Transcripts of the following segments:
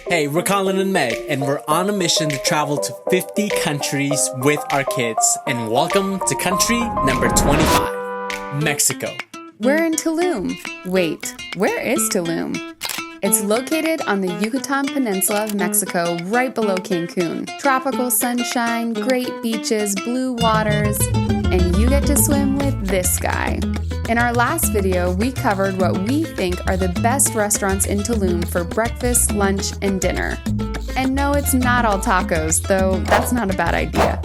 Hey, we're Colin and Meg, and we're on a mission to travel to 50 countries with our kids. And welcome to country number 25, Mexico. We're in Tulum. Wait, where is Tulum? It's located on the Yucatan Peninsula of Mexico, right below Cancun. Tropical sunshine, great beaches, blue waters, and you get to swim with this guy. In our last video, we covered what we think are the best restaurants in Tulum for breakfast, lunch, and dinner. And no, it's not all tacos, though that's not a bad idea.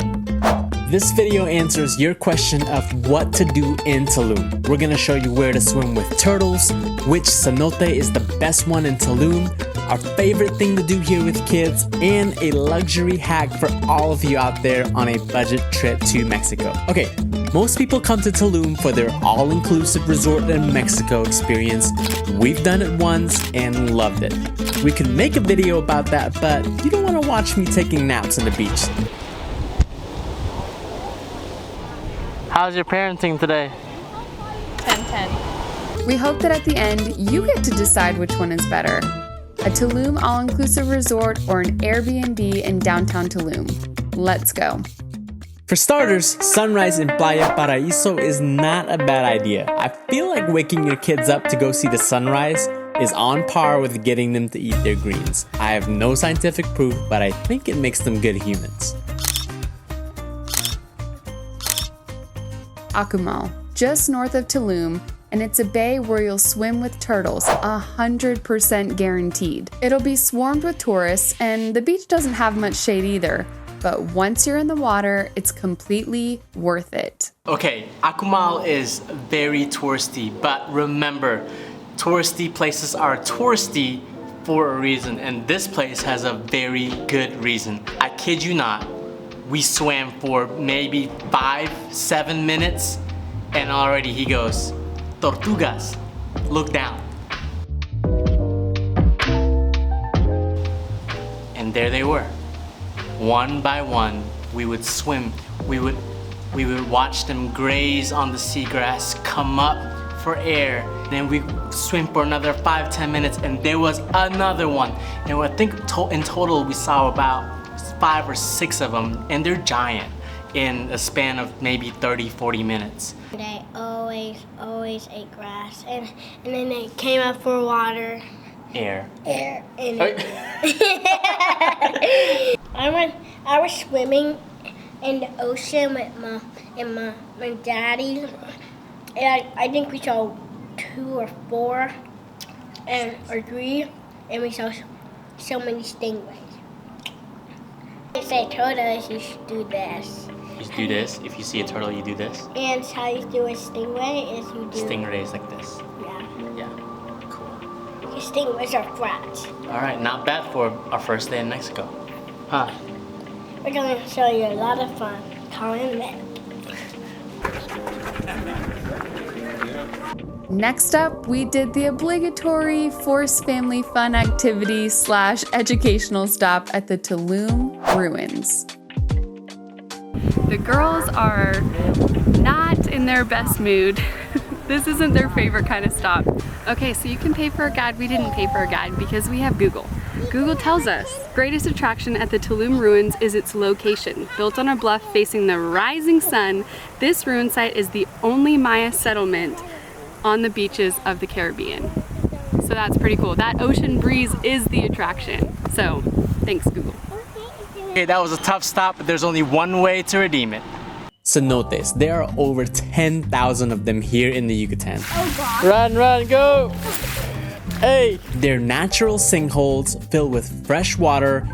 This video answers your question of what to do in Tulum. We're gonna show you where to swim with turtles, which cenote is the best one in Tulum, our favorite thing to do here with kids, and a luxury hack for all of you out there on a budget trip to Mexico. Okay, most people come to Tulum for their all-inclusive resort in Mexico experience. We've done it once and loved it. We could make a video about that, but you don't wanna watch me taking naps on the beach. How's your parenting today? 10-10. We hope that at the end, you get to decide which one is better. A Tulum all-inclusive resort or an Airbnb in downtown Tulum. Let's go. For starters, sunrise in Playa Paraiso is not a bad idea. I feel like waking your kids up to go see the sunrise is on par with getting them to eat their greens. I have no scientific proof, but I think it makes them good humans. Akumal, just north of Tulum, and it's a bay where you'll swim with turtles, 100% guaranteed. It'll be swarmed with tourists, and the beach doesn't have much shade either, but once you're in the water, it's completely worth it. Okay, Akumal is very touristy, but remember, touristy places are touristy for a reason, and this place has a very good reason. I kid you not. We swam for maybe 5-7 minutes and already he goes, "Tortugas, look down." And there they were. One by one, we would swim. We would watch them graze on the seagrass, come up for air. Then we swim for another 5-10 minutes and there was another one. And I think in total we saw about 5 or 6 of them, and they're giant in a span of maybe 30-40 minutes. They always ate grass, and then they came up for water. Air. And I was swimming in the ocean with my daddy, and I think we saw 2 or 4 or 3, and we saw so many stingrays. They say turtles, you should do this. You do this. If you see a turtle, you do this. And how you do a stingray is you do... Stingrays like this. Yeah. Yeah, cool. Because stingrays are flat. All right, not bad for our first day in Mexico. Huh? We're going to show you a lot of fun. Colin Meg. Next up, we did the obligatory forced family fun activity / educational stop at the Tulum ruins. The girls are not in their best mood. This isn't their favorite kind of stop. Okay, so you can pay for a guide. We didn't pay for a guide because we have Google. Google tells us greatest attraction at the Tulum ruins is its location. Built on a bluff facing the rising sun, this ruin site is the only Maya settlement on the beaches of the Caribbean. So that's pretty cool. That ocean breeze is the attraction. So thanks, Google. Okay, that was a tough stop, but there's only one way to redeem it. Cenotes. There are over 10,000 of them here in the Yucatan. Oh, God. Run, go! Hey! They're natural sinkholes filled with fresh water,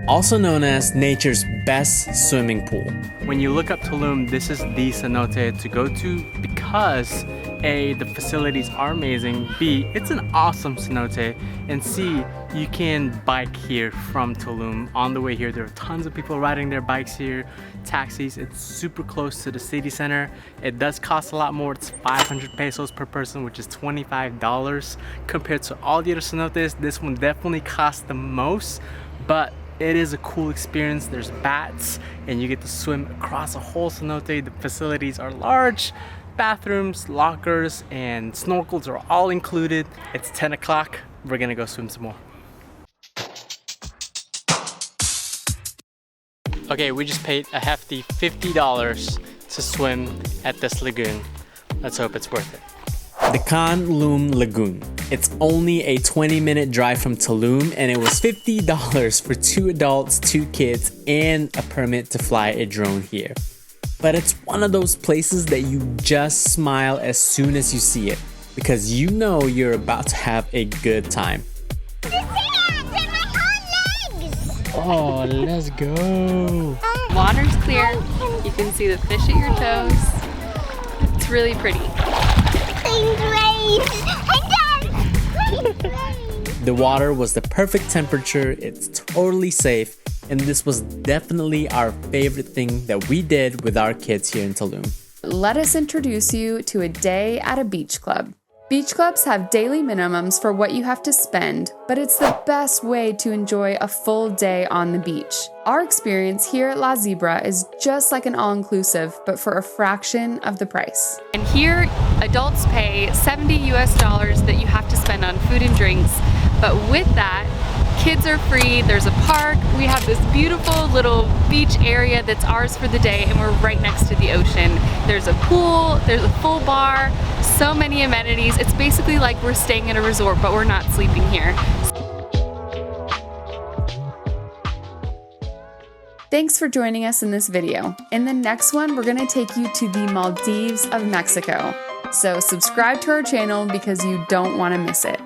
also known as nature's best swimming pool. When you look up Tulum, this is the cenote to go to because A, the facilities are amazing, B, it's an awesome cenote, and C, you can bike here from Tulum. On the way here, there are tons of people riding their bikes here, taxis. It's super close to the city center. It does cost a lot more. It's 500 pesos per person, which is $25 compared to all the other cenotes. This one definitely costs the most, but it is a cool experience. There's bats and you get to swim across a whole cenote. The facilities are large. Bathrooms, lockers, and snorkels are all included. It's 10 o'clock. We're gonna go swim some more. Okay, we just paid a hefty $50 to swim at this lagoon. Let's hope it's worth it. The Kaan Luum Lagoon. It's only a 20-minute drive from Tulum, and it was $50 for 2 adults, 2 kids, and a permit to fly a drone here. But it's one of those places that you just smile as soon as you see it, because you know you're about to have a good time. Oh, let's go. Water's clear. You can see the fish at your toes. It's really pretty. The water was the perfect temperature, it's totally safe, and this was definitely our favorite thing that we did with our kids here in Tulum. Let us introduce you to a day at a beach club. Beach clubs have daily minimums for what you have to spend, but it's the best way to enjoy a full day on the beach. Our experience here at La Zebra is just like an all-inclusive, but for a fraction of the price. And here, adults pay $70 that you have to spend on food and drinks, but with that, kids are free, there's a park, we have this beautiful little beach area that's ours for the day, and we're right next to the ocean. There's a pool, there's a full bar, so many amenities. It's basically like we're staying at a resort, but we're not sleeping here. Thanks for joining us in this video. In the next one, we're gonna take you to the Maldives of Mexico. So subscribe to our channel because you don't wanna miss it.